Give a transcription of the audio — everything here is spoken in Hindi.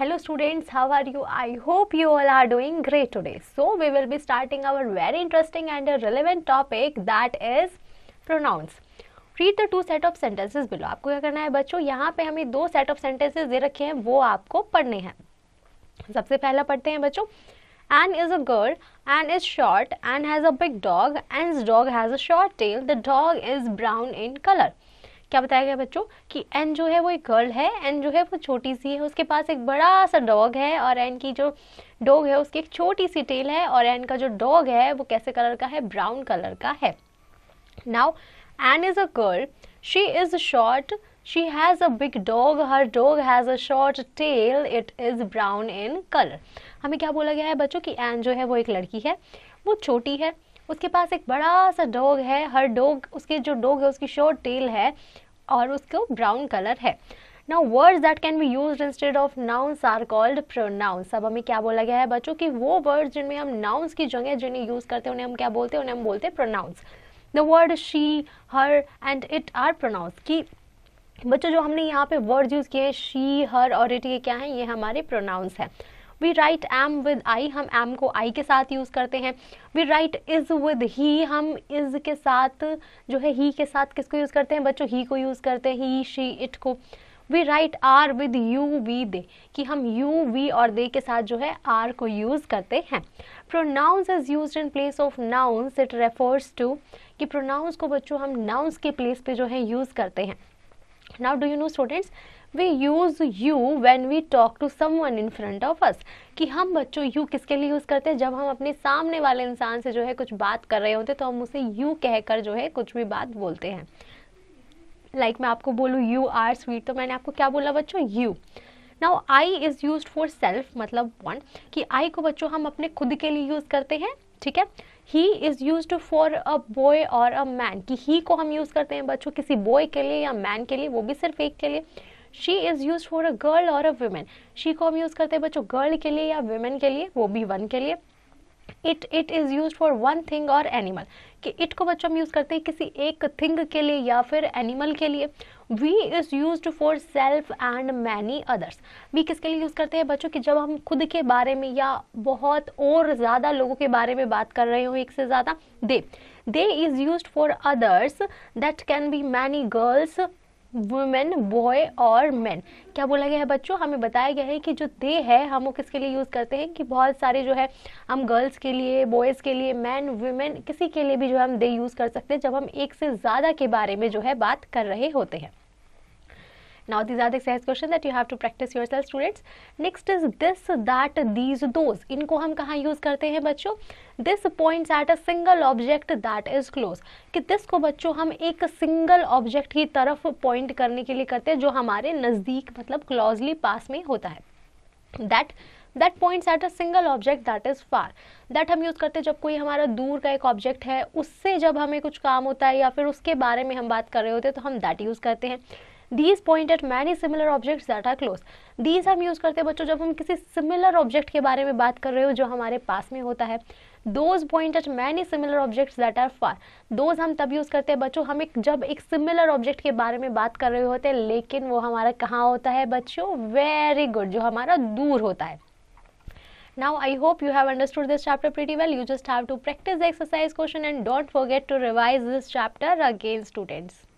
Hello students, how are you? I hope you all are doing great today. So we will be starting our very interesting and a relevant topic, that is pronouns. Read the two set of sentences below. आपको क्या करना है बच्चों, यहाँ पे हमें दो set of sentences दे रखे हैं, वो आपको पढ़ने हैं. सबसे पहला पढ़ते हैं बच्चों. Anne is a girl. Anne is short. Anne has a big dog. Anne's dog has a short tail. The dog is brown in color. क्या बताया गया बच्चों कि एन जो है वो एक गर्ल है, एन जो है वो छोटी सी है, उसके पास एक बड़ा सा डॉग है और एन की जो डॉग है उसकी एक छोटी सी टेल है और एन का जो डॉग है वो कैसे कलर का है, ब्राउन कलर का है. Now Ann is a girl, she is short, she has a big dog, her dog has a short tail, it is brown in colour. हमें क्या बोला गया है बच्चों कि एन जो है वो एक लड़की है, वो छोटी है, उसके पास एक बड़ा सा डॉग है, हर डॉग, उसके जो डॉग है उसकी शॉर्ट टेल है और उसको ब्राउन कलर है. Now words that can be used instead of nouns are called pronouns. अब हमें क्या बोला गया है बच्चों कि वो वर्ड्स जिनमें हम नाउन्स की जगह जिन्हें यूज करते हैं उन्हें हम क्या बोलते हैं, उन्हें हम बोलते हैं pronouns. The word she, her and it are pronouns. कि बच्चों जो हमने यहाँ पे वर्ड्स यूज किए, शी, हर और इट, ये क्या है, ये हमारे प्रोनाउंस हैं. We write am with I, हम एम को आई के साथ यूज़ करते हैं. We write is with he, हम इज़ के साथ जो है ही के साथ किसको यूज़ करते हैं बच्चों, ही को यूज़ करते हैं, ही, शी, इट को. We right are with you, we, they, कि हम यू, वी और दे के साथ जो है आर को यूज़ करते हैं. Pronouns is used in place of nouns, it refers to, कि प्रोनाउंस को बच्चों हम नाउन्स के प्लेस पे जो है यूज़ करते हैं. Now do you know students, we use you when we talk to someone in front of us. कि हम बच्चों you किसके लिए यूज़ करते हैं, जब हम अपने सामने वाले इंसान से जो है कुछ बात कर रहे होते हैं तो हम उसे you कहकर जो है कुछ भी बात बोलते हैं. मैं आपको बोलूँ you are sweet, तो मैंने आपको क्या बोला बच्चों, you. Now I is used for self, मतलब one, कि I को बच्चों हम अपने खुद के लिए यूज़ करते हैं, ठीक है. He is used for a boy और अ मैन, कि ही को हम यूज़ करते हैं बच्चों किसी बॉय के लिए या मैन के लिए, वो भी सिर्फ एक के लिए. She is use for a girl और अ वुमेन, शी को हम यूज़ करते हैं बच्चों गर्ल के लिए या वुमेन के लिए, वो भी वन के लिए. It is use for one thing और एनिमल, कि इट को बच्चों हम यूज़ करते हैं किसी एक थिंग के लिए या फिर एनिमल के लिए. We is use for self and many others, we किसके लिए यूज़ करते हैं बच्चों कि जब हम खुद के बारे में या बहुत और ज़्यादा लोगों के बारे में बात कर रहे हो, एक से ज़्यादा. They is use for others, that can be many girls, women, boy और मैन. क्या बोला गया है बच्चों, हमें बताया गया है कि जो दे है हम वो किसके लिए यूज़ करते हैं कि बहुत सारे जो है हम गर्ल्स के लिए, बॉयज़ के लिए, मैन, वुमेन, किसी के लिए भी जो हम दे यूज़ कर सकते हैं जब हम एक से ज़्यादा के बारे में जो है बात कर रहे होते हैं. Now these are the exercise questions that you have to practice yourself students. Next is this, that, these, those. इनको हम कहाँ यूज़ करते हैं बच्चों, this points at a single object that is close, कि this को बच्चों हम एक सिंगल ऑब्जेक्ट की तरफ पॉइंट करने के लिए करते हैं जो हमारे नज़दीक मतलब क्लोजली पास में होता है. that points at a single object that is far. that हम यूज़ करते हैं जब कोई हमारा दूर का एक ऑब्जेक्ट है, उससे जब हमें कुछ काम होता है या फिर उसके बारे में हम बात कर रहे होते हैं तो हम that यूज़ करते हैं. These point at many similar objects that are close. These हम यूज़ करते हैं बच्चों जब हम किसी सिमिलर ऑब्जेक्ट के बारे में बात कर रहे हो जो हमारे पास में होता है. Those point at many similar objects that are far. Those हम तब यूज़ करते हैं बच्चों हम जब एक सिमिलर ऑब्जेक्ट के बारे में बात कर रहे होते हैं लेकिन वो हमारा कहाँ होता है बच्चों, वेरी गुड, जो हमारा दूर होता है. Now I hope you have understood this chapter pretty well. You just have to practice the exercise question and don't forget to revise this chapter again students.